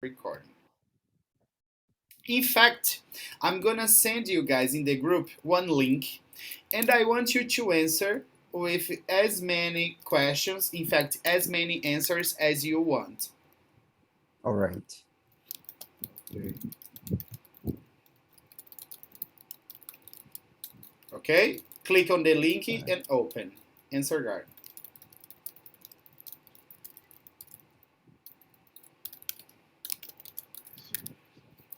recording. In fact, I'm gonna send you guys in the group one link, and I want you to answer with as many questions, in fact, as many answers as you want. All right. Okay? Click on the link and open. Answer garden.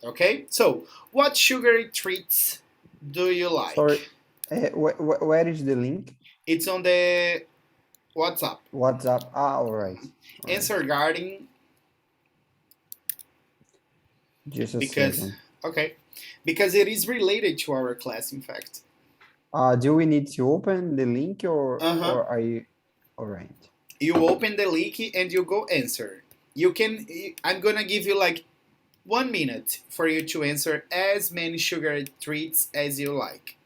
Okay? So, what sugary treats do you like? Sorry. Where is the link? It's on the WhatsApp. WhatsApp. All right. Answer garden. Just a Because, second. okay. Because it is related to our class, in fact. Do we need to open the link or are you? All right. You open the link and you go answer. You can. I'm gonna give you like 1 minute for you to answer as many sugar treats as you like.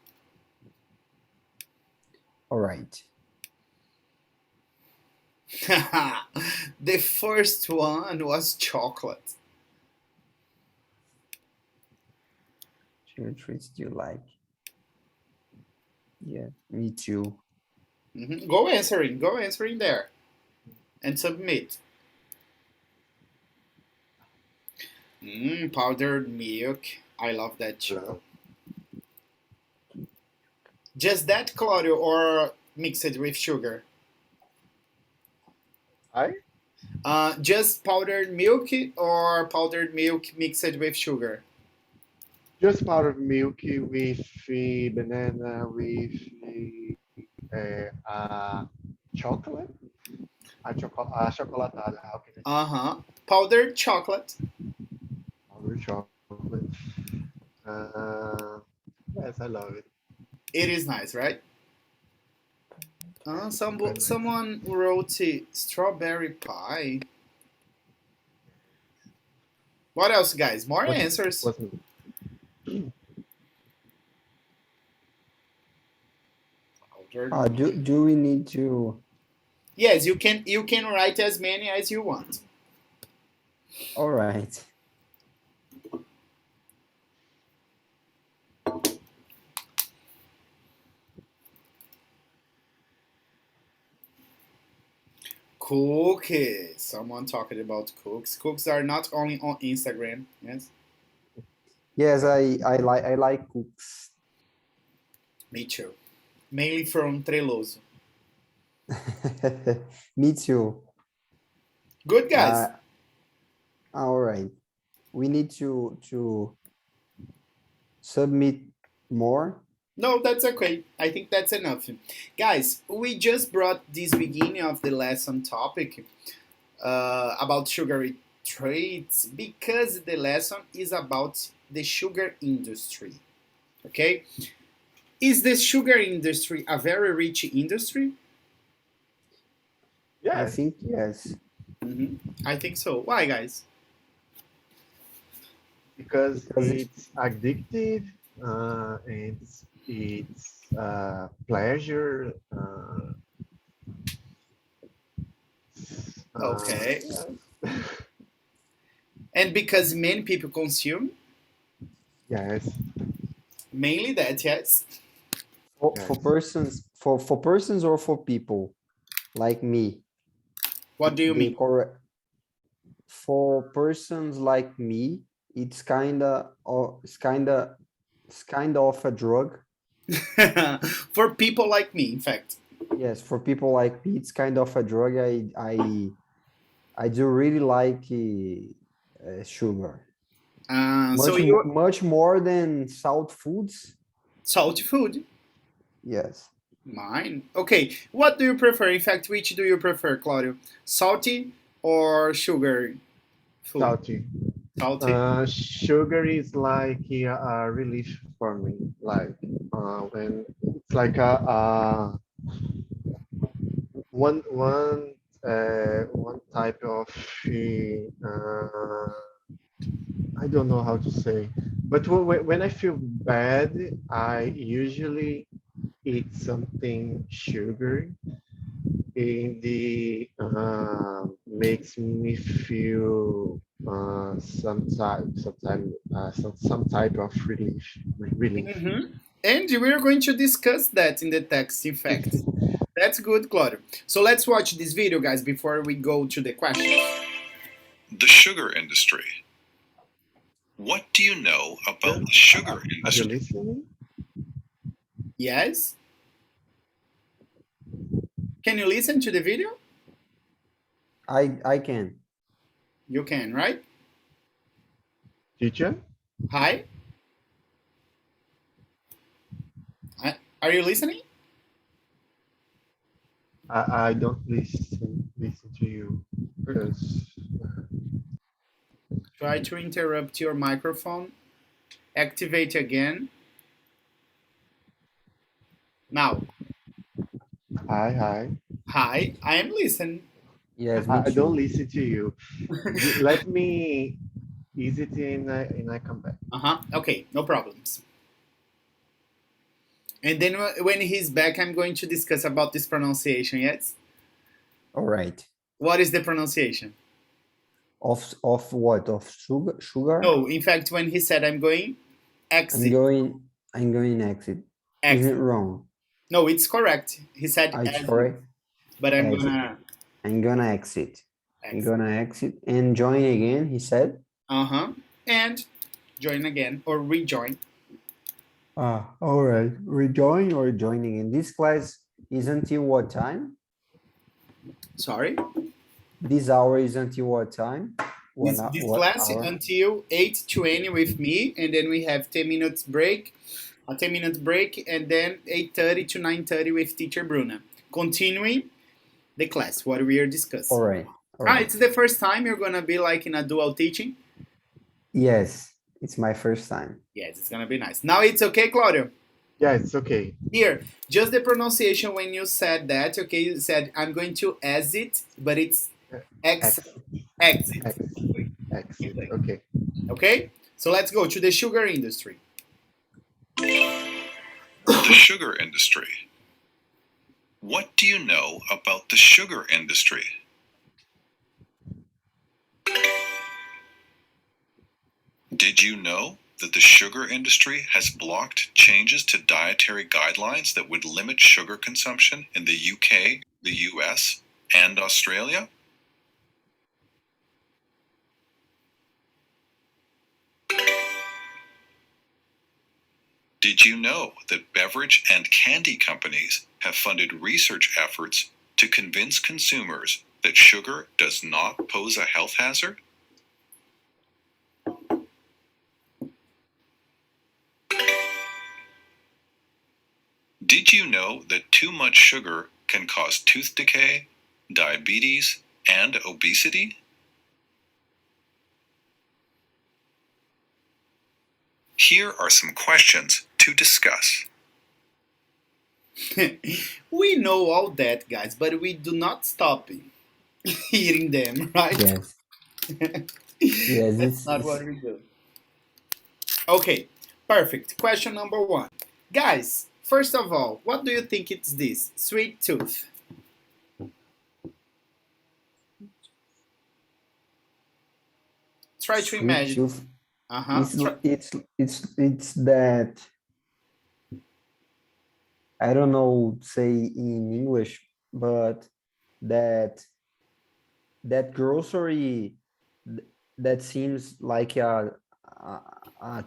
All right. The first one was chocolate. Sugar treats do you like? Yeah, me too. Go answering there, and submit. Powdered milk. I love that too. Just that, Claudio, or mix it with sugar? Just powdered milk or powdered milk mixed with sugar? Just powdered milk with banana, with chocolate. Chocolatada, how can I say? Powdered chocolate. Powdered chocolate. Yes, I love it. It is nice, right? Someone wrote strawberry pie. What else, guys? More answers. Do we need to? Yes, you can write as many as you want. All right. Cookies. Someone talking about cookies. Cookies are not only on Instagram. Yes. Yes, I like cookies. Me too. Mainly from Treloso. Me too. Good, guys. All right. We need to submit more. No, that's okay. I think that's enough. Guys, we just brought this beginning of the lesson topic about sugary traits because the lesson is about the sugar industry. Okay? Is the sugar industry a very rich industry? Yes. I think yes. I think so. Why, guys? Because it's addictive, and it's pleasure. Okay. And because many people consume? Yes. Mainly that, yes. For persons or for people like me. What do you mean? For persons like me, it's kind of a drug. For people like me, in fact. Yes, for people like me, it's kind of a drug. I do really like sugar. Much more than salt foods. Salty food? Yes. Mine? Okay. What do you prefer? In fact, which do you prefer, Claudio? Salty or sugar food? Salty. Salty. Sugar is like a relief for me. Like when it's like one type of I don't know how to say, but when I feel bad, I usually eat something sugary, and the makes me feel some type of relief. And we're going to discuss that in the text, in fact. That's good, Claudio. So let's watch this video, guys, before we go to the questions. The sugar industry. What do you know about the sugar industry? Are you listening? Yes? Can you listen to the video? I can. You can, right? Teacher? Hi? Are you listening? I don't listen to you because Try to interrupt your microphone. Activate again. Now. Hi. Hi, I am listening. Yes, me I too. don't listen to you. Let me ease it in and I come back. Okay, no problems. And then when he's back, I'm going to discuss about this pronunciation, yes? All right. What is the pronunciation? Of what? Of sugar? No, in fact, when he said I'm going exit. I'm going exit. Is it wrong? No, it's correct. He said It's correct. But I'm exit. gonna exit. I'm gonna exit and join again, he said. And join again or rejoin. All right. Rejoin or joining in this class is until what time? Sorry? This hour is until what time? This class hour? Until 8:20 with me, and then we have 10 minutes break, a 10-minute break, and then 8:30 to 9:30 with teacher Bruna. Continuing the class, what we are discussing. All right. It's the first time you're gonna be like in a dual teaching? Yes, it's my first time. Yes, it's gonna be nice. Now it's okay, Claudio? Yeah, it's okay. Here, just the pronunciation when you said that, okay, you said I'm going to exit, but it's exit. Exit. Okay. Okay, so let's go to the sugar industry. The sugar industry. What do you know about the sugar industry? Did you know that the sugar industry has blocked changes to dietary guidelines that would limit sugar consumption in the UK, the US, and Australia? Did you know that beverage and candy companies have funded research efforts to convince consumers that sugar does not pose a health hazard? Did you know that too much sugar can cause tooth decay, diabetes, and obesity? Here are some questions to discuss. We know all that, guys, but we do not stop eating them, right? Yes. Yes, that's not what we do. Okay, perfect. Question number 1. Guys, first of all, what do you think it's this? Sweet tooth. Try to imagine. It's that, I don't know say in English, but that grocery that seems like a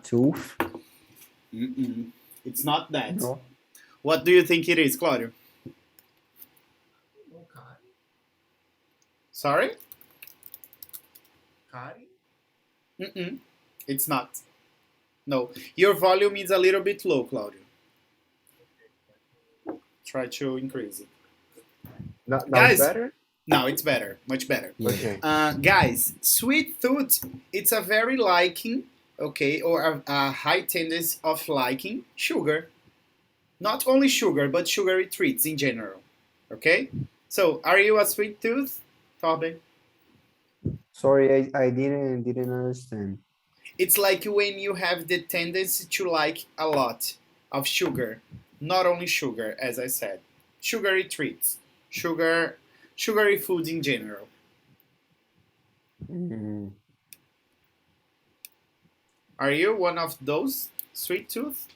tooth. It's not that. No. What do you think it is, Claudio? Sorry? It's not. No. Your volume is a little bit low, Claudio. Try to increase it. Now it's better? Now it's better. Much better. Okay. Guys, sweet tooth, it's a very liking, okay, or a high tendency of liking sugar. Not only sugar, but sugary treats in general. Okay? So, are you a sweet tooth, Tobin? Sorry, I didn't understand. It's like when you have the tendency to like a lot of sugar. Not only sugar, as I said. Sugary treats. Sugary food in general. Are you one of those sweet tooth?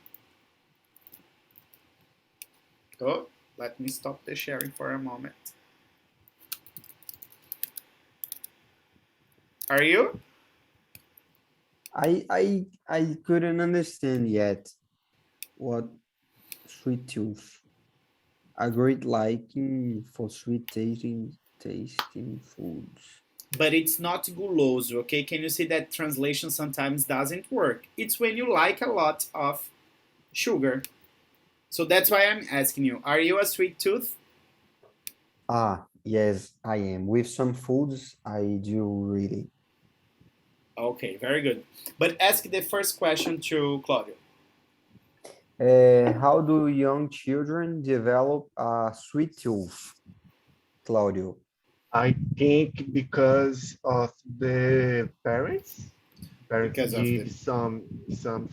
Oh, let me stop the sharing for a moment. Are you? I couldn't understand yet what sweet tooth. A great liking for sweet tasting foods. But it's not guloso, okay? Can you see that translation sometimes doesn't work? It's when you like a lot of sugar. So that's why I'm asking you, are you a sweet tooth? Ah, yes, I am. With some foods, I do really. Okay, very good. But ask the first question to Claudio. How do young children develop a sweet tooth, Claudio? I think because of the parents Because of give the. some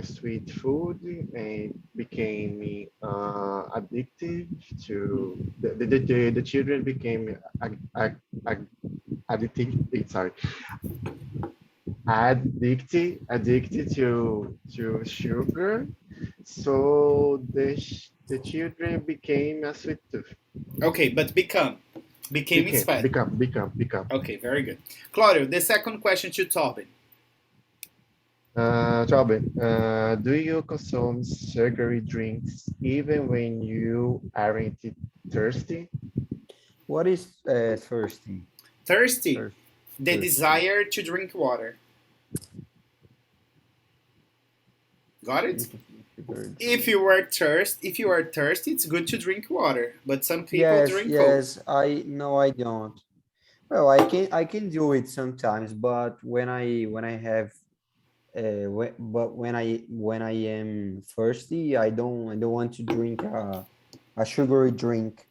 sweet food and became addicted to the children became addicted, sorry, addicted to sugar, so the children became a sweet tooth. Okay, but become. Became is Became fat. become. Okay, very good. Claudio, the second question to Tobin. Robin, do you consume sugary drinks even when you aren't thirsty? What is thirsty? Thirsty. Thirst, The thirsty. desire to drink water. Got it? Sugar If drink. you are thirsty, it's good to drink water. But some people Yes, drink coke. yes. I no, I don't. Well, I can do it sometimes, but when I have but when I am thirsty, I don't want to drink a sugary drink.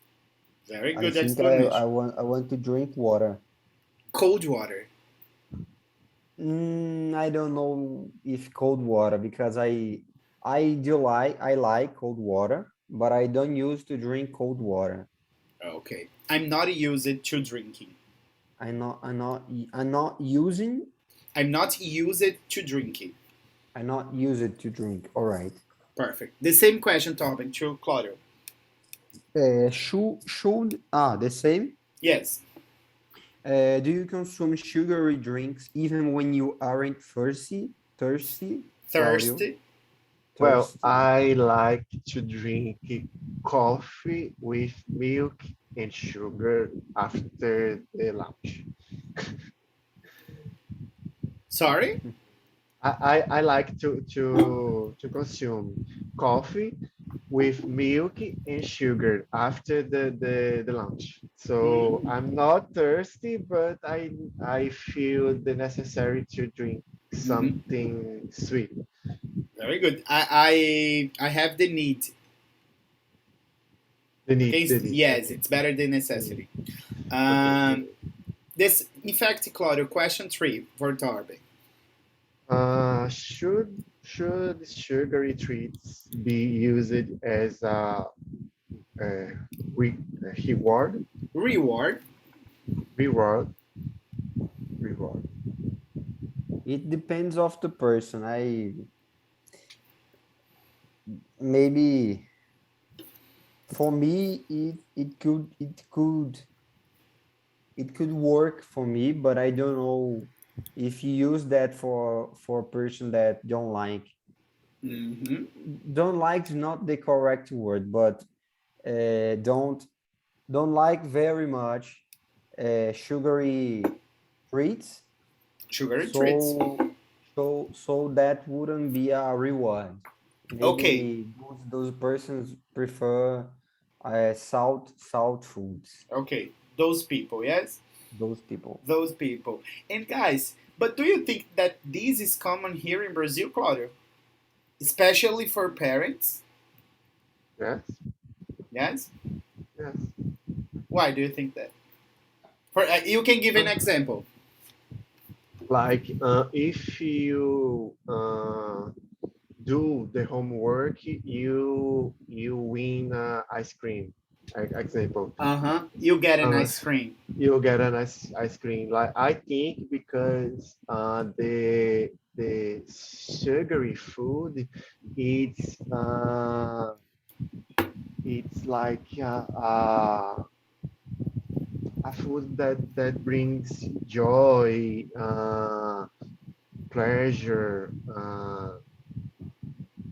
Very I good think explanation. I want to drink water. Cold water. I don't know if cold water because I like cold water, but I don't use to drink cold water. Okay. I'm not used to drinking. I'm not using. I'm not used to drinking. I not use it to drink. All right. Perfect. The same question, Tobin, to Claudio. Should the same. Yes. Do you consume sugary drinks even when you aren't thirsty? Thirsty, Claudio? Thirsty. Well, Thirsty. I like to drink coffee with milk and sugar after the lunch. Sorry? I like to consume coffee with milk and sugar after the lunch. So Mm. I'm not thirsty, but I feel the necessary to drink Hmm. something sweet. Very good. I have the need. Okay. The need. Yes, Okay. it's better than Mm, necessity. okay. Um, this, in fact, Claudio, question three for Darby. Should sugary treats be used as a reward? Reward. Reward. Reward. It depends of the person. I maybe for me it could work for me, but I don't know if you use that for a person that Hmm. don't like is not the correct word, but don't like very much sugary treats. Sugary treats. So that wouldn't be a reward. Okay. Maybe those persons prefer salt foods. Okay. Those people, yes? Those people. Those people. And guys, but do you think that this is common here in Brazil, Claudio? Especially for parents? Yes. Yes? Yes. Why do you think that? For you can give an example. Like if you do the homework, you win ice cream. Example, Uh-huh. You get an uh, ice cream. you get an ice cream. Like I think because the sugary food, it's like a food that brings joy, pleasure,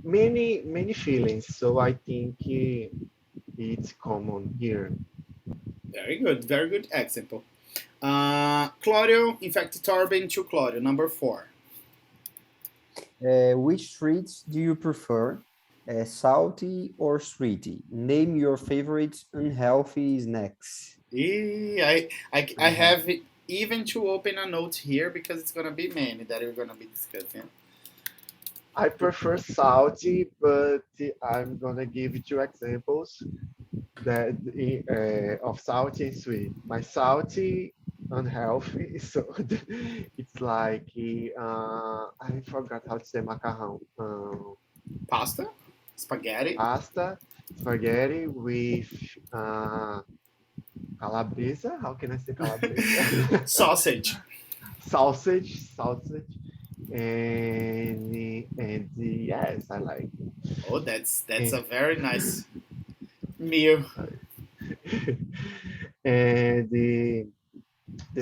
many feelings. So I think it's common here. Very good example. Claudio, in fact, Torben to Claudio, number 4. Which treats do you prefer, salty or sweety? Name your favorite unhealthy snacks. I have even to open a note here because it's gonna be many that we're gonna be discussing. I prefer salty, but I'm gonna give you 2 examples that of salty and sweet. My salty unhealthy, so it's like I forgot how to say macarrão. Pasta, spaghetti, Spaghetti with calabresa. How can I say calabresa? sausage, sausage, and yes, I like. Oh, that's a very nice meal. And the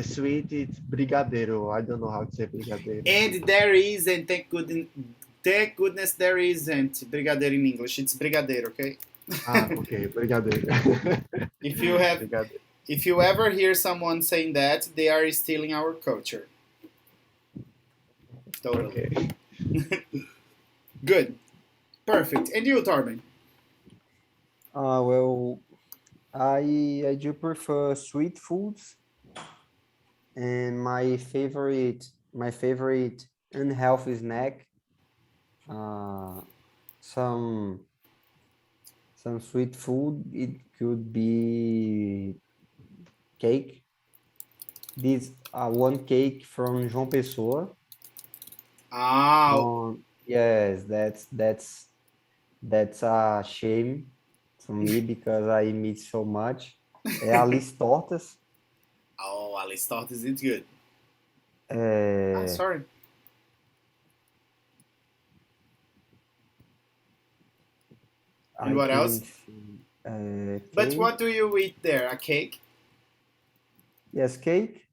sweet is brigadeiro. I don't know how to say brigadeiro. And there isn't, thank goodness there isn't brigadeiro in English. It's brigadeiro, okay? Okay, brigadeiro. If you ever hear someone saying that, they are stealing our culture. Totally. Okay. Good. Perfect. And you, Torben? Well, I do prefer sweet foods, and my favorite unhealthy snack, some sweet food. It could be cake. This one cake from João Pessoa. Yes, that's a shame for me because I miss so much. Alice tortas. Oh, Alice tortas is good. Sorry. And what else? But what do you eat there? A cake? Yes, cake.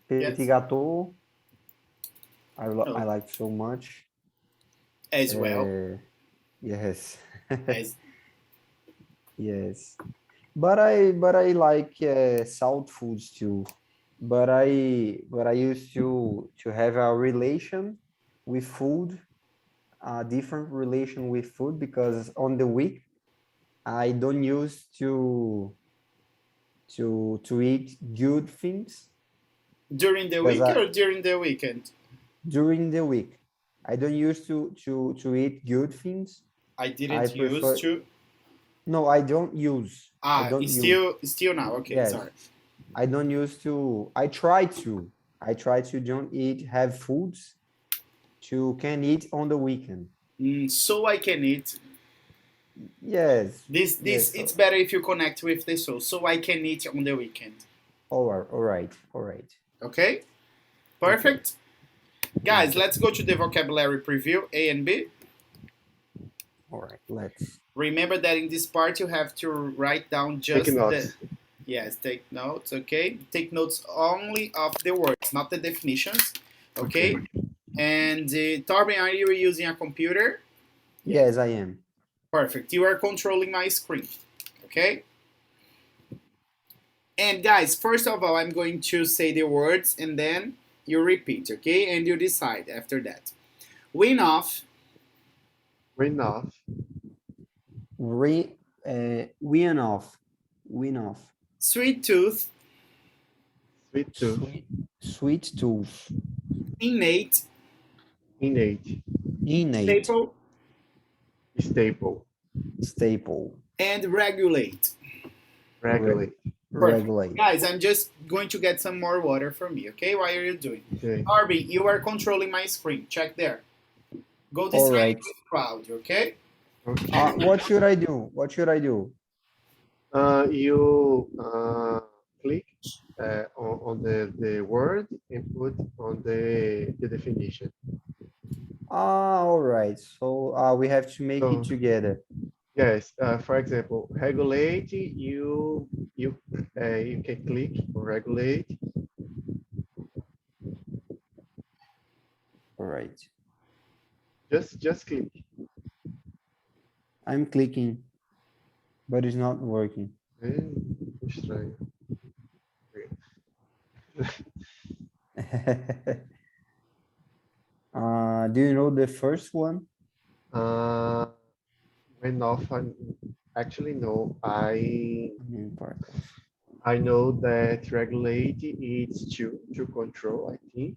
Petit gâteau. I like so much. As well. Yes. Yes. But I like salt foods too. But I used to have a relation with food, a different relation with food, because on the week I don't use to eat good things. During the week or during the weekend? During the week. I don't use to eat good things. I didn't use to. No, I don't use. Still now. Okay, yes. Sorry. I don't use to. I try to don't have foods can eat on the weekend. So I can eat. Yes. It's better if you connect with this. So I can eat on the weekend. All right. Okay. Perfect. Guys, let's go to the vocabulary preview, A and B. All right, let's. Remember that in this part you have to write down just take notes, okay? Take notes only of the words, not the definitions, okay? And Torben, are you using a computer? Yes, I am. Perfect. You are controlling my screen, okay? And guys, first of all, I'm going to say the words and then you repeat, okay? And you decide after that. Wean off. Wean off. Sweet tooth. Sweet tooth. Innate. Staple. And regulate. Guys, I'm just going to get some more water for me, okay? What are you doing? Okay. Arby, you are controlling my screen. Check there. Go this way with crowd, okay? What should I do? You click on the word and put on the definition. All right. So we have to make it So together. yes, for example, regulate, you can click on regulate. All right. Just click. I'm clicking, but it's not working. Estranho. Do you know the first one? Uh, when off, actually no. I mean, part of. I know that regulate is to control. I think.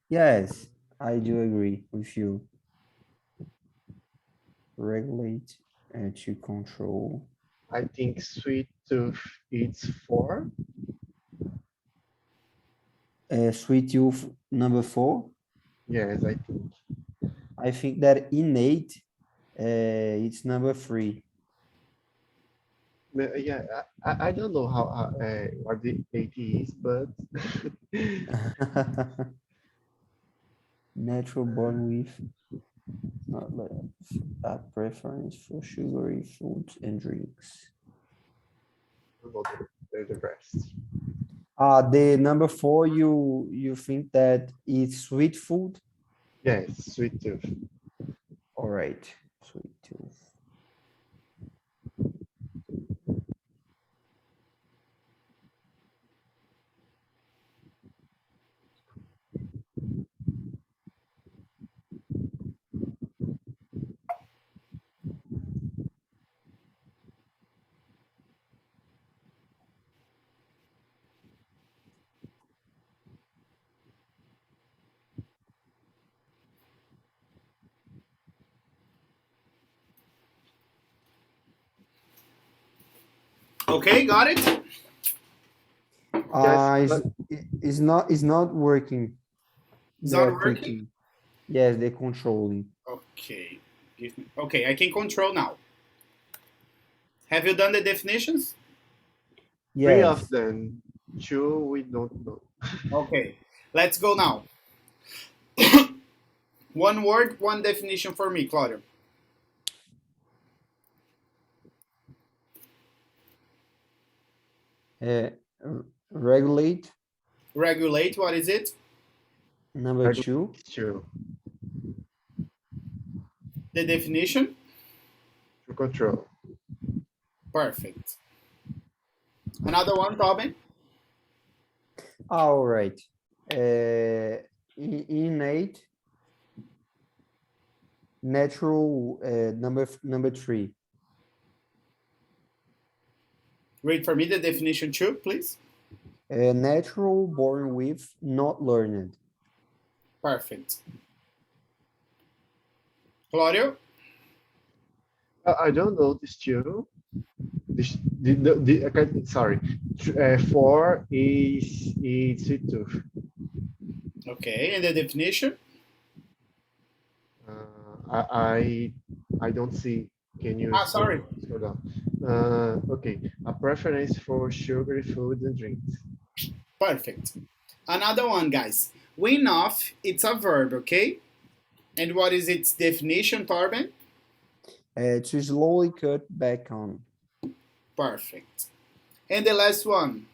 Yes, I do agree with you. Regulate and to control. I think sweet tooth it's 4. Sweet tooth number 4. Yes, I think. I think that innate, it's number 3. Yeah, I don't know how what the 80 is, but Natural born with not like a preference for sugary foods and drinks. I don't know the rest. The number 4, you think that it's sweet food? Yes, sweet tooth. All right, sweet tooth. Okay, got it. Yes, It's, but it's not working. It's The not working. clicking. Yes, the controlling. Okay, give me. Okay, I can control now. Have you done the definitions? 3 of Yes. them. 2 we don't know. Okay, let's go now. One word, one definition for me, Claudio. Uh, Regulate Regulate, what is it? number 2. 2 The definition? to control. Perfect. Another one, Tobin? All right. Innate natural, number 3. Read for me the definition too, please. Natural born with, not learned. Perfect. Claudio? I don't know this 2. Okay, sorry. 4 is sweet tooth. Okay, and the definition? I don't see. Can you Sorry. scroll down? Okay, a preference for sugary foods and drinks. Perfect. Another one, guys. Wean off, it's a verb, okay? And what is its definition, Torben? To slowly cut back on. Perfect. And the last one?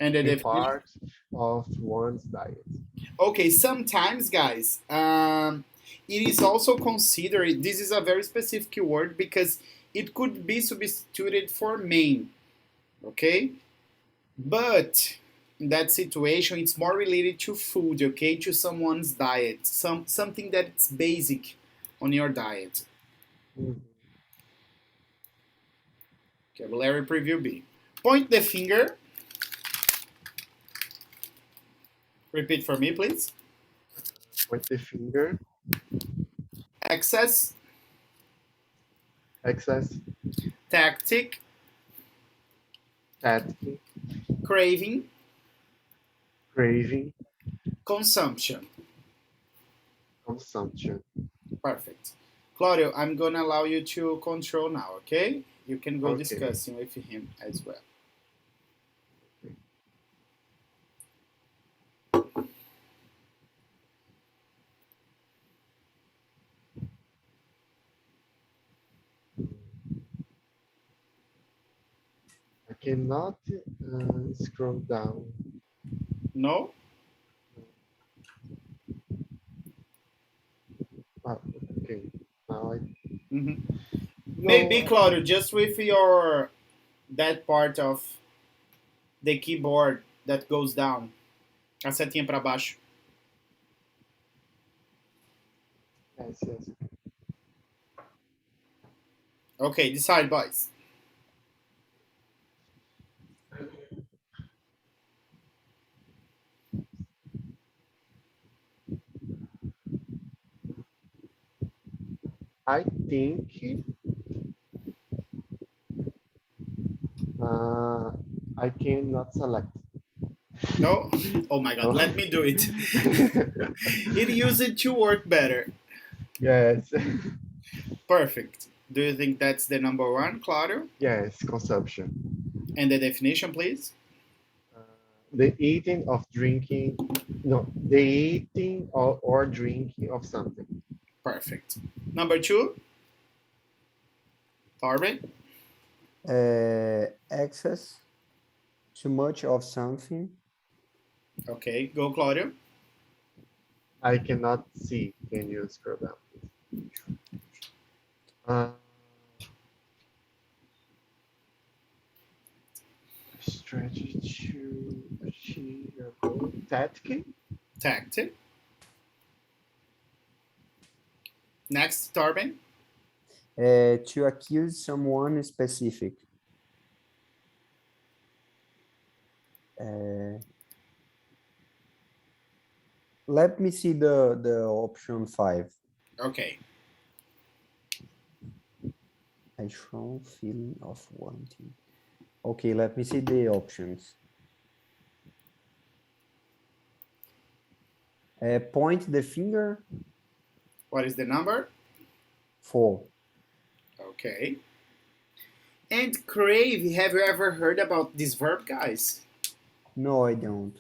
And the definition? Part of one's diet. Okay, sometimes, guys, it is also considered, this is a very specific word because it could be substituted for main, okay? But in that situation, it's more related to food, okay? To someone's diet, something that's basic on your diet. Vocabulary preview B. Point the finger. Repeat for me, please. Point the finger. Excess. Excess. Tactic. Tactic. Craving. Craving. Consumption. Consumption. Perfect. Claudio, I'm gonna allow you to control now, okay? You can go Okay. discussing with him as well. cannot scroll down. No? Okay. Now I Mm-hmm. Maybe, no. Claudio, just with your that part of the keyboard that goes down. A setinha para baixo. Yes. Okay, decide, boys. I think I cannot select. No? Oh my god, No. let me do it. It used to work better. Yes. Perfect. Do you think that's the number one, Claudio? Yes, consumption. And the definition, please? Uh, the eating of drinking, no, the eating or drinking of something. Perfect. Number two, Torben? Excess, too much of something. Okay, go, Claudio. I cannot see. Can you scroll down, please? Strategy to achieve your goal. Tactic. Tactic. Next, Torben. To accuse someone specific. Let me see the option 5. Okay. A strong feeling of wanting. Okay, let me see the options. Point the finger. What is the number? 4. Okay. And crave, have you ever heard about this verb, guys? No, I don't.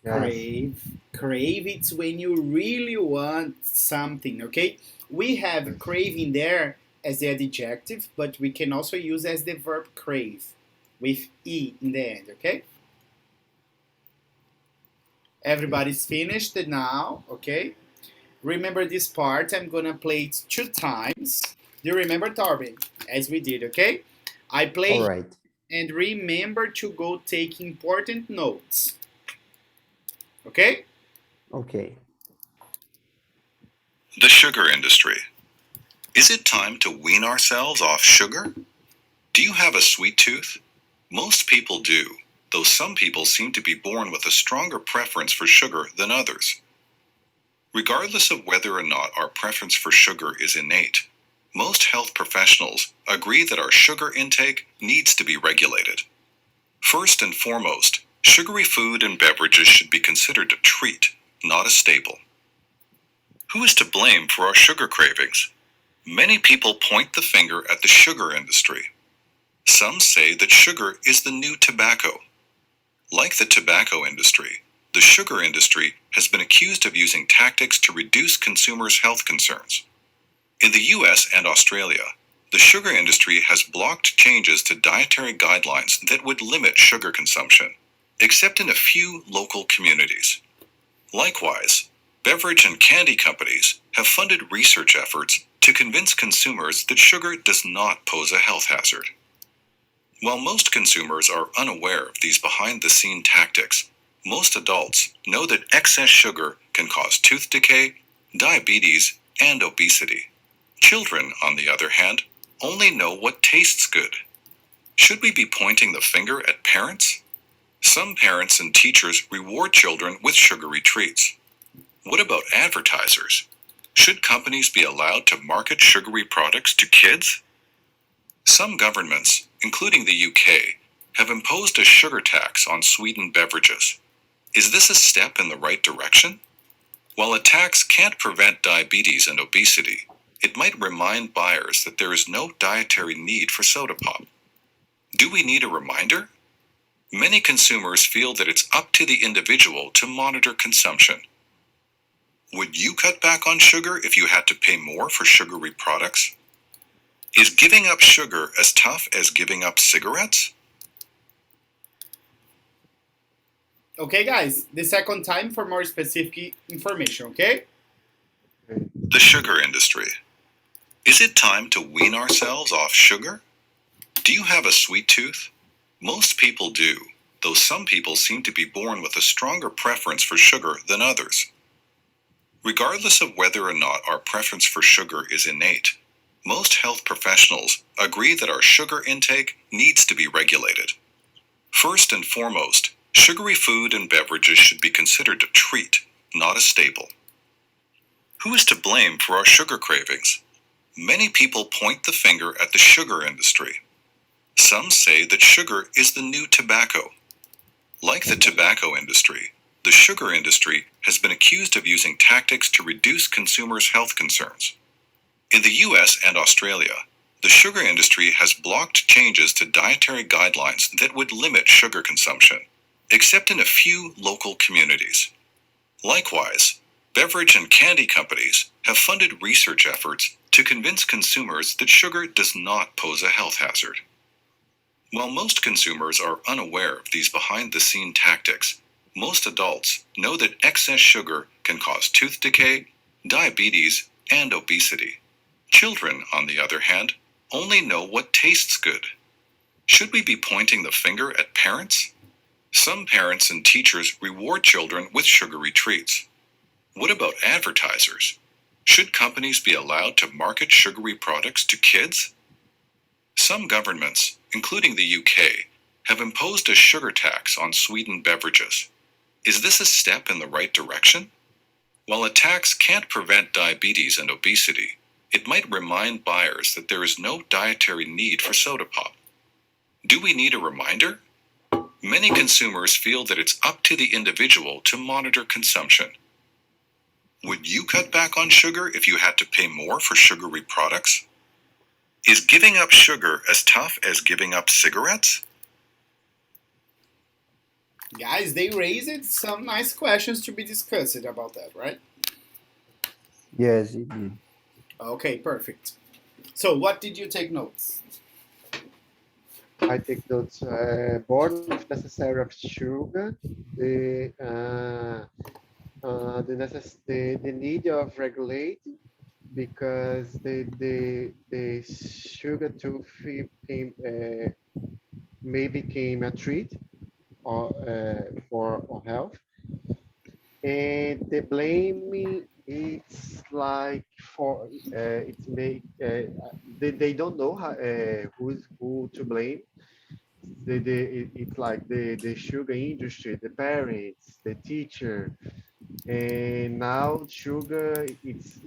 Yes. Crave, it's when you really want something, okay? We have craving there as the adjective, but we can also use as the verb crave with E in the end, okay? Everybody's finished now, okay? Remember this part, I'm gonna play it 2 times. Do you remember, Torben? As we did, okay? I play. All right. And remember to go take important notes. Okay? Okay. The sugar industry. Is it time to wean ourselves off sugar? Do you have a sweet tooth? Most people do, though some people seem to be born with a stronger preference for sugar than others. Regardless of whether or not our preference for sugar is innate, most health professionals agree that our sugar intake needs to be regulated. First and foremost, sugary food and beverages should be considered a treat, not a staple. Who is to blame for our sugar cravings? Many people point the finger at the sugar industry. Some say that sugar is the new tobacco. Like the tobacco industry, the sugar industry has been accused of using tactics to reduce consumers' health concerns. In the US and Australia, the sugar industry has blocked changes to dietary guidelines that would limit sugar consumption, except in a few local communities. Likewise, beverage and candy companies have funded research efforts to convince consumers that sugar does not pose a health hazard. While most consumers are unaware of these behind-the-scene tactics, most adults know that excess sugar can cause tooth decay, diabetes, and obesity. Children, on the other hand, only know what tastes good. Should we be pointing the finger at parents? Some parents and teachers reward children with sugary treats. What about advertisers? Should companies be allowed to market sugary products to kids? Some governments, including the UK, have imposed a sugar tax on sweetened beverages. Is this a step in the right direction? While a tax can't prevent diabetes and obesity, it might remind buyers that there is no dietary need for soda pop. Do we need a reminder? Many consumers feel that it's up to the individual to monitor consumption. Would you cut back on sugar if you had to pay more for sugary products? Is giving up sugar as tough as giving up cigarettes? Okay, guys, the second time for more specific information, okay? The sugar industry. Is it time to wean ourselves off sugar? Do you have a sweet tooth? Most people do, though some people seem to be born with a stronger preference for sugar than others. Regardless of whether or not our preference for sugar is innate, most health professionals agree that our sugar intake needs to be regulated. First and foremost, sugary food and beverages should be considered a treat, not a staple. Who is to blame for our sugar cravings? Many people point the finger at the sugar industry. Some say that sugar is the new tobacco. Like the tobacco industry, the sugar industry has been accused of using tactics to reduce consumers' health concerns. In the US and Australia, the sugar industry has blocked changes to dietary guidelines that would limit sugar consumption, except in a few local communities. Likewise, beverage and candy companies have funded research efforts to convince consumers that sugar does not pose a health hazard. While most consumers are unaware of these behind-the-scene tactics, most adults know that excess sugar can cause tooth decay, diabetes, and obesity. Children, on the other hand, only know what tastes good. Should we be pointing the finger at parents? Some parents and teachers reward children with sugary treats. What about advertisers? Should companies be allowed to market sugary products to kids? Some governments, including the UK, have imposed a sugar tax on sweetened beverages. Is this a step in the right direction? While a tax can't prevent diabetes and obesity, it might remind buyers that there is no dietary need for soda pop. Do we need a reminder? Many consumers feel that it's up to the individual to monitor consumption. Would you cut back on sugar if you had to pay more for sugary products? Is giving up sugar as tough as giving up cigarettes? Guys, they raised some nice questions to be discussed about that, right? Yes, it did. Okay, perfect. So, what did you take notes? I take notes. Born of necessary of sugar, the need of regulate because the sugar tooth became may became a treat or for our health, and the blame it's like for it's make they don't know how, who to blame. It's like the sugar industry, the parents, the teacher, and now sugar it's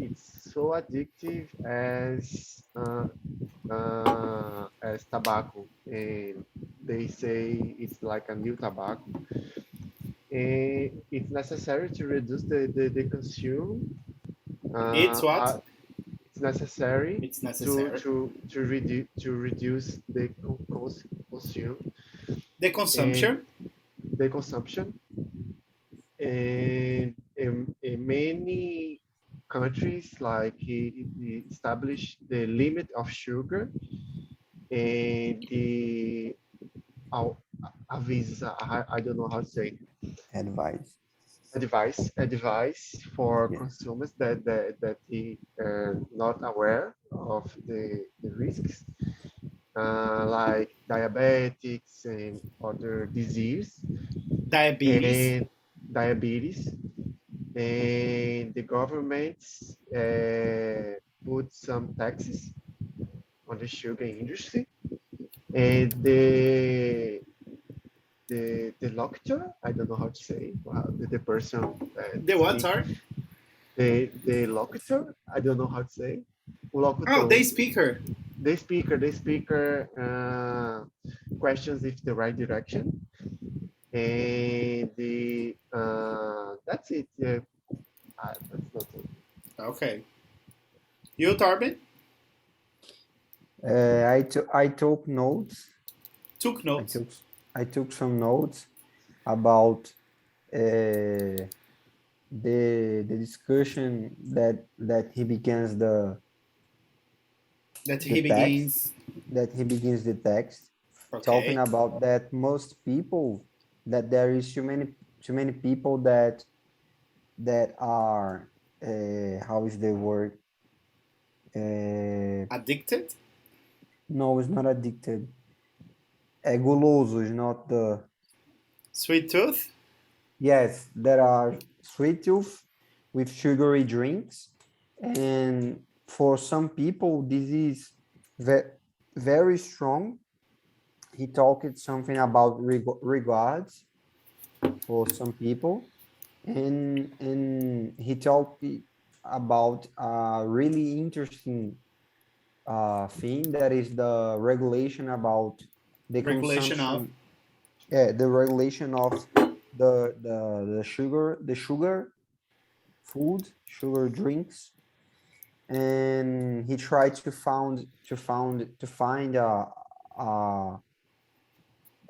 so addictive as tobacco, and they say it's like a new tobacco, and it's necessary to reduce the consume. It's what? It's necessary It's necessary. to reduce the consume The consumption. the consumption, and in many countries like he established the limit of sugar and the uh, avisa, I don't know how to say, Advice. advice for Yeah. consumers that he not aware of the risks, like diabetics and other disease Diabetes. and diabetes, and the governments put some taxes on the sugar industry, and the doctor, I don't know how to say, the person The what, speak, sorry? the locutor, I don't know how to say, Oh, locutor, the speaker. the speaker questions if the right direction, and the that's it. That's not it. Okay. You, Tarbin? I took notes. Took notes. I took some notes about the discussion that he begins the text, that he begins the text, talking Okay. about that most people, that there is people that are how is the word? Addicted? No, it's not addicted. Gulosos, not the. Sweet tooth? Yes, there are sweet tooth with sugary drinks, and for some people, this is very strong. He talked something about regards for some people, and he talked about a really interesting thing that is the regulation about the Regulation of? consumption, the regulation of the sugar food, sugar drinks, and he tried to find a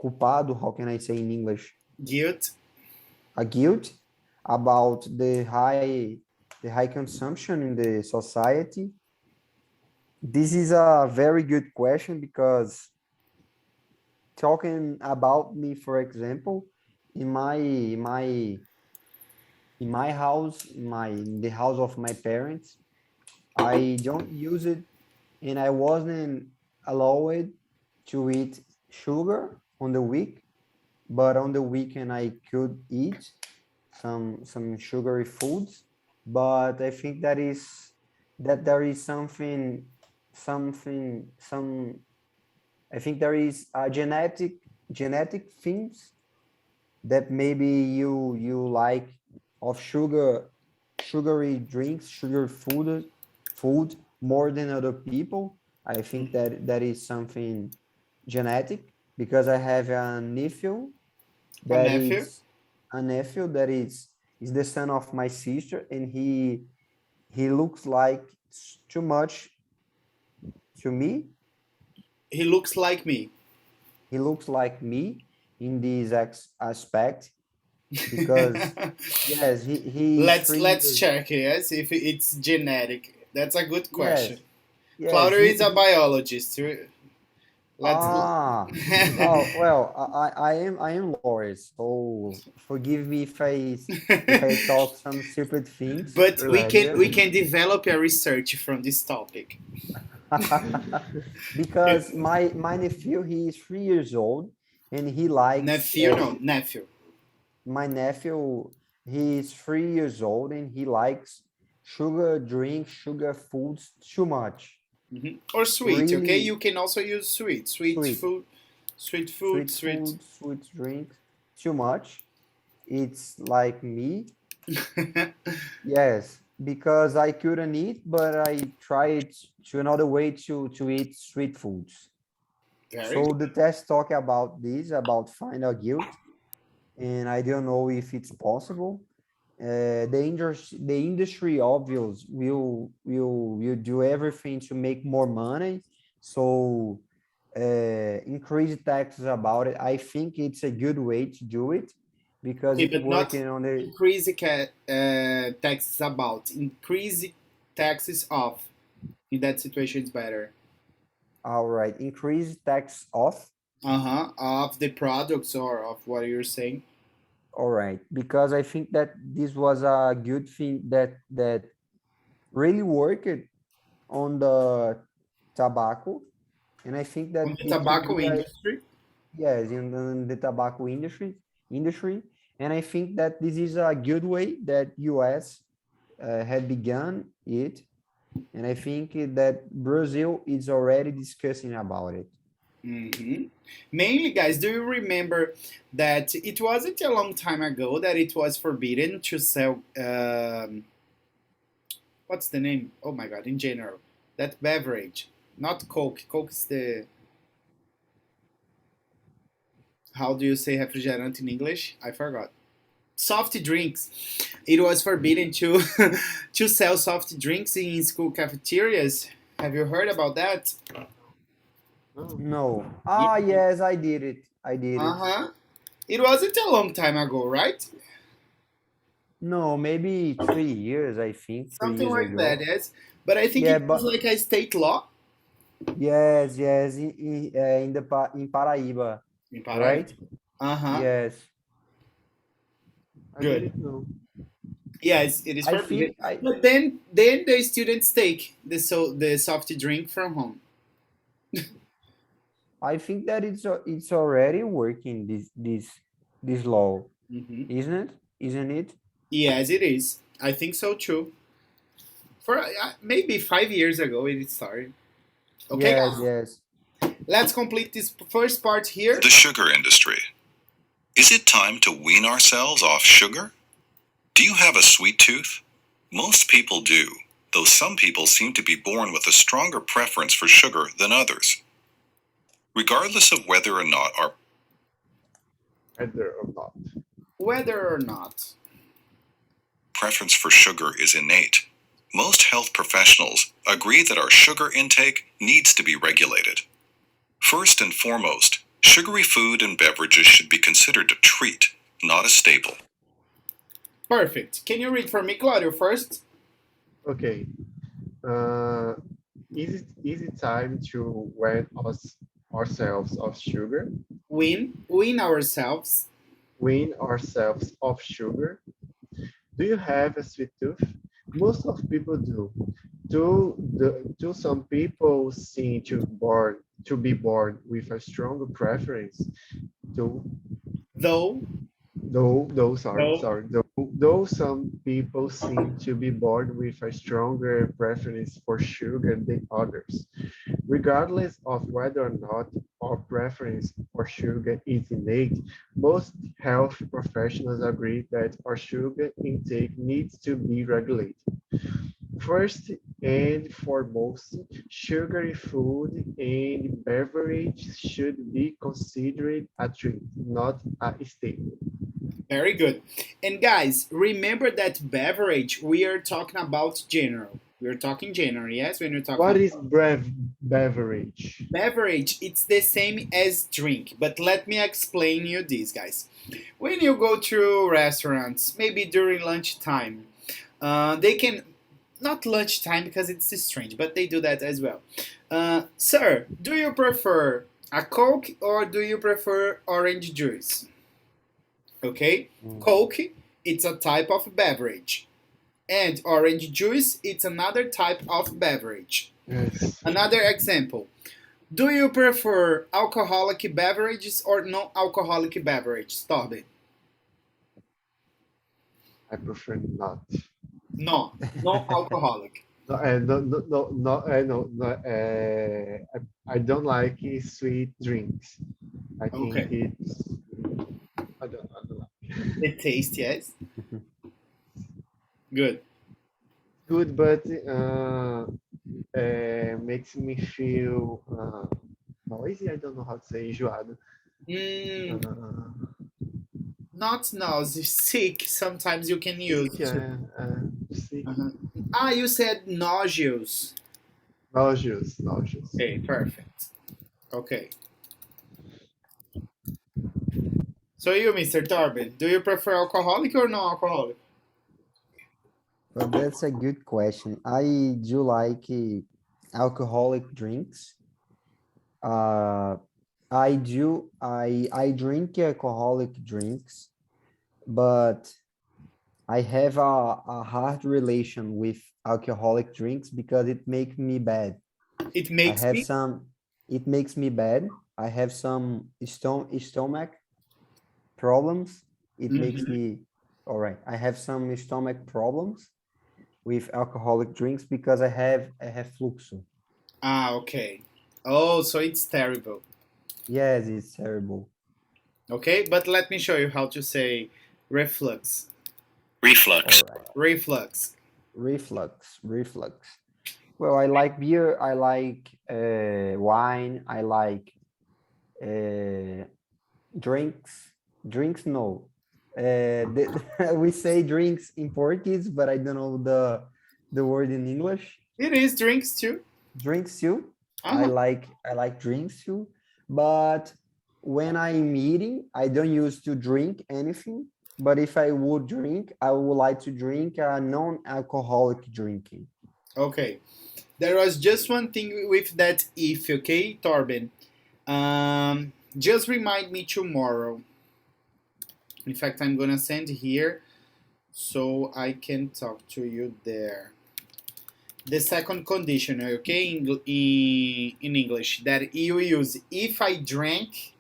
culpado. How can I say in English? Guilt? A guilt about the high consumption in the society. This is a very good question because talking about me, for example, in my house, in the house of my parents, I don't use it, and I wasn't allowed to eat sugar on the week, but on the weekend I could eat some sugary foods. But I think that there is some I think there is a genetic things that maybe you like of sugary drinks, food more than other people. I think that that is something genetic because I have A that nephew? is a nephew that is the son of my sister, and he looks like too much to me. He looks like me. He looks like me in this aspect because yes, he is three Let's years. check, yes, if it's genetic. That's a good question. Yes, yes, Claudio is a biologist. Let's. ah, oh well, I am Loris, so forgive me if I talk some stupid things. But Relaxa. we can develop a research from this topic. Because my nephew, he is 3 years old, and he likes Nephew, no, nephew. my nephew, he is 3 years old, and he likes sugar drinks, sugar foods too much. Or sweet, okay? Really You can also use sweet. sweet, Sweet food, sweet sweet. food, sweet drinks too much. It's like me. Yes, because I couldn't eat, but I tried to another way to eat sweet foods. Very So good. the test talk about this, about final guilt, and I don't know if it's possible. The industry obvious will do everything to make more money. So increase taxes about it. I think it's a good way to do it because Okay, it but not working on the. increase the taxes about. Increase the taxes off. In that situation, it's better. All right, increase tax off. Of the products or of what you're saying. All right, because I think that this was a good thing that really worked on the tobacco, and I think On that the it could tobacco be a. industry. Yes, in the tobacco industry, and I think that this is a good way that US had begun it, and I think that Brazil is already discussing about it. hmm Mainly, guys, do you remember that it wasn't a long time ago that it was forbidden to sell? What's the name? Oh my God! In general, that beverage, not Coke. Coke is the. How do you say refrigerant in English? I forgot. Soft drinks. It was forbidden to to sell soft drinks in school cafeterias. Have you heard about that? Oh, No. Yeah. Ah, yes, I did it. I did Uh it. huh. It wasn't a long time ago, right? No, maybe 3 years, I think, three Something years like that, ago. yes. But I think Yeah, it was but like a state law yes, yes, in Paraíba, in Paraíba. right? Uh huh. Yes. I Good. didn't know. Yes, it is I forbidden. think I But then the students take the soft drink from home. I think that it's already working this law, Hmm. isn't it? Isn't it? Yes, it is. I think so too. For maybe 5 years ago, it started. Okay, Yes, guys, yes. let's complete this first part here. The sugar industry. Is it time to wean ourselves off sugar? Do you have a sweet tooth? Most people do, though some people seem to be born with a stronger preference for sugar than others. Regardless of whether or not our Whether or not. Whether or not. preference for sugar is innate, most health professionals agree that our sugar intake needs to be regulated. First and foremost, sugary food and beverages should be considered a treat, not a staple. Perfect. Can you read for me, Claudio, first? Okay. Is it time to wean ourselves of sugar? Wean ourselves. Wean ourselves of sugar? Do you have a sweet tooth? Most of people do. Do some people seem to be born with a stronger preference? Do Though, though some people seem to be born with a stronger preference for sugar than others. Regardless of whether or not our preference for sugar is innate, most health professionals agree that our sugar intake needs to be regulated. First and foremost, sugary food and beverage should be considered a treat, not a staple. very good. And guys, remember that beverage, we are talking about general. We are talking general, yes? When you're talking What about is beverage? beverage, it's the same as drink. But let me explain you this, guys. When you go to restaurants, maybe during lunchtime, they can not lunchtime because it's strange, but they do that as well. Sir, do you prefer a Coke or do you prefer orange juice? Okay, Mm. Coke, it's a type of beverage, and orange juice, it's another type of beverage. Yes, Another example. Do you prefer alcoholic beverages or non-alcoholic beverages, Torben? I prefer not. No, non-alcoholic. No, I don't like sweet drinks. I think Okay. it's I don't like. The taste, yes. Good. Good, but makes me feel noisy. I don't know how to say enjoado. Mm, Uh, not nauseous, sick. Sometimes you can use sick, too. sick, Uh-huh. Ah, you said nauseous. nauseous. Okay, perfect. Okay. So you, Mr. Torben, do you prefer alcoholic or non-alcoholic? Well, that's a good question. I do like alcoholic drinks. Uh, I drink alcoholic drinks, but I have a hard relation with alcoholic drinks because it makes me bad. It I makes have me. some, it makes me bad. I have some stomach problems. It makes Mhm. me, all right. I have some stomach problems with alcoholic drinks because I have fluxo. Ah, okay. Oh, so it's terrible. Yes, it's terrible. Okay, but let me show you how to say reflux. All Reflux. right. Reflux. Reflux. Well, I like beer. I like wine. I like uh, drinks. Drinks, no. We say drinks in Portuguese, but I don't know the word in English. It is drinks too. Drinks too. Uh-huh. I like drinks too. But when I'm eating, I don't use to drink anything. But if I would drink, I would like to drink a non-alcoholic drinking. Okay. There was just one thing with that if, okay, Torben. Just remind me tomorrow. In fact, I'm gonna send here so I can talk to you there. The second condition, okay, in English, that you use if I drank,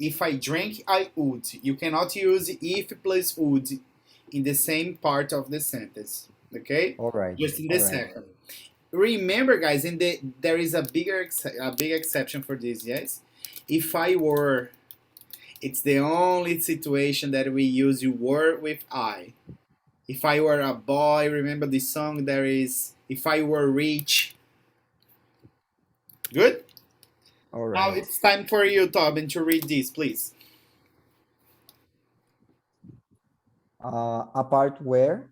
I would. You cannot use if plus would in the same part of the sentence, okay? All right. Just in the All right. second. Remember, guys, there is a big exception for this, yes? If I were, it's the only situation that we use you were with I. If I were a boy, remember the song there is if I were rich. Good? All Now right. it's time for you, Tobin, to read this, please. A part where?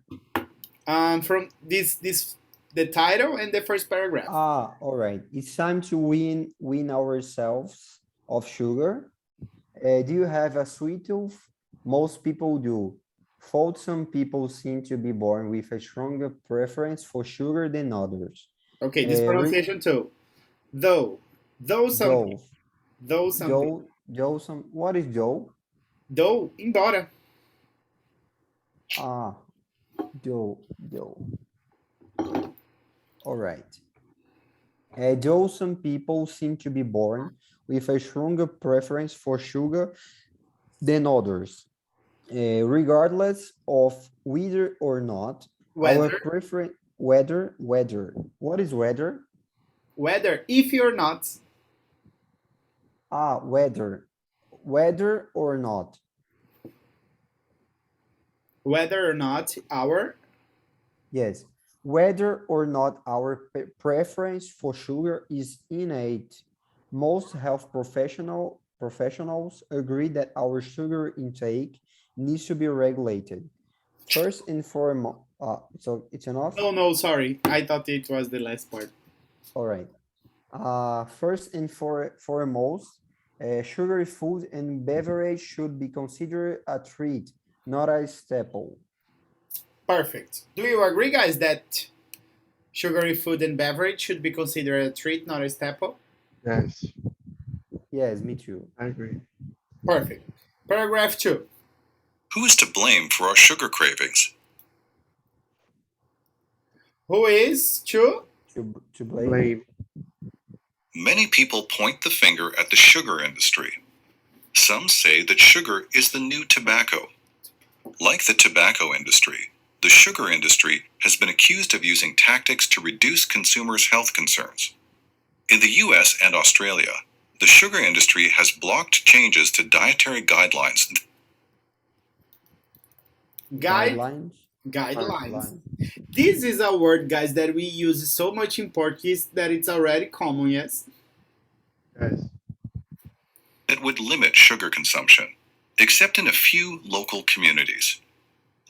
From this the title and the first paragraph. All right. It's time to wean ourselves of sugar. Do you have a sweet tooth? Most people do. Fault some people seem to be born with a stronger preference for sugar than others. Okay, this pronunciation too. Though something. Joe. Though something. What is Joe? Though, embora. Joe. All right. Though some people seem to be born with a stronger preference for sugar than others. Regardless of whether or not our preference, whether, what is whether? Whether, if you're not. Whether or not. Whether or not our. Yes, whether or not our preference for sugar is innate. Most health professionals agree that our sugar intake needs to be regulated. First and foremost, so it's enough? No, sorry. I thought it was the last part. All right. First and foremost, sugary food and beverage should be considered a treat, not a staple. Perfect. Do you agree, guys, that sugary food and beverage should be considered a treat, not a staple? Yes. Yes, me too. I agree. Perfect. Paragraph 2. Who is to blame for our sugar cravings? Who is to blame? Many people point the finger at the sugar industry. Some say that sugar is the new tobacco. Like the tobacco industry, the sugar industry has been accused of using tactics to reduce consumers' health concerns. In the US and Australia, the sugar industry has blocked changes to dietary guidelines. Guidelines. This is a word, guys, that we use so much in Portuguese that it's already common, yes? Yes. That would limit sugar consumption, except in a few local communities.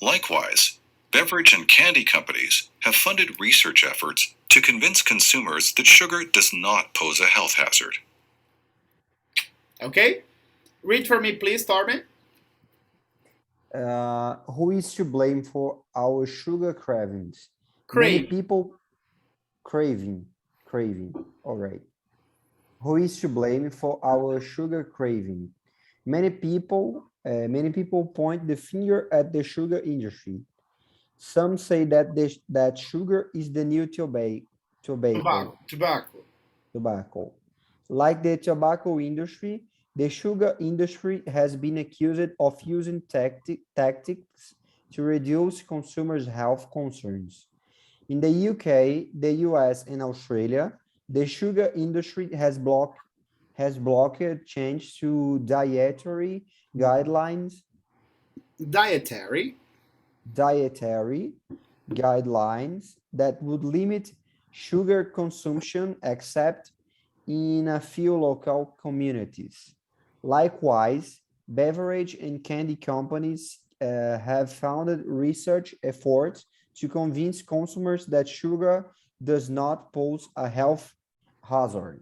Likewise, beverage and candy companies have funded research efforts to convince consumers that sugar does not pose a health hazard. Okay, read for me, please, Torben. Who is to blame for our sugar cravings? Many people craving. All right. Who is to blame for our sugar craving? Many people point the finger at the sugar industry. Some say that sugar is the new tobacco. Like the tobacco industry, the sugar industry has been accused of using tactics to reduce consumers' health concerns. In the UK, the US, and Australia, the sugar industry has blocked change to dietary guidelines. Dietary guidelines that would limit sugar consumption except in a few local communities. Likewise, beverage and candy companies have founded research efforts to convince consumers that sugar does not pose a health hazard.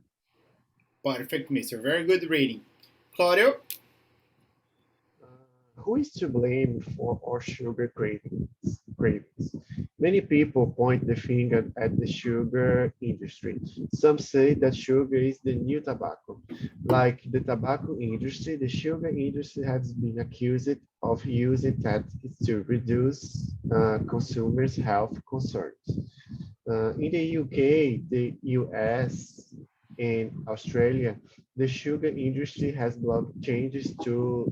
Perfect, mister. Very good reading. Claudio? Who is to blame for our sugar cravings? Many people point the finger at the sugar industry. Some say that sugar is the new tobacco. Like the tobacco industry, the sugar industry has been accused of using tactics to reduce consumers' health concerns. In the UK, the US, and Australia, the sugar industry has blocked changes to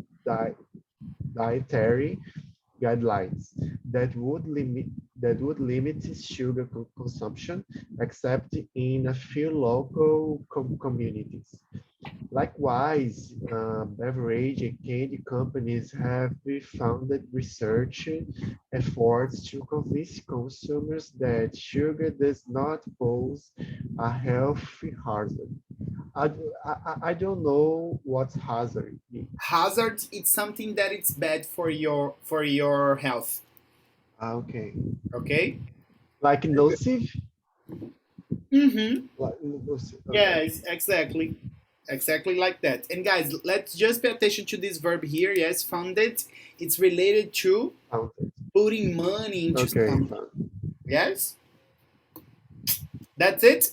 dietary guidelines that would limit sugar consumption, except in a few local communities. Likewise, beverage and candy companies have funded research efforts to convince consumers that sugar does not pose a health hazard. I, I don't know what hazard is. Hazard, it's something that it's bad for your health. Okay. Okay. Like nocive? Mm-hmm. Like nocive. Okay. Yes, exactly. Exactly like that. And guys, let's just pay attention to this verb here. Yes, funded. It's related to Fountain. putting money into Okay. something. Yes? That's it?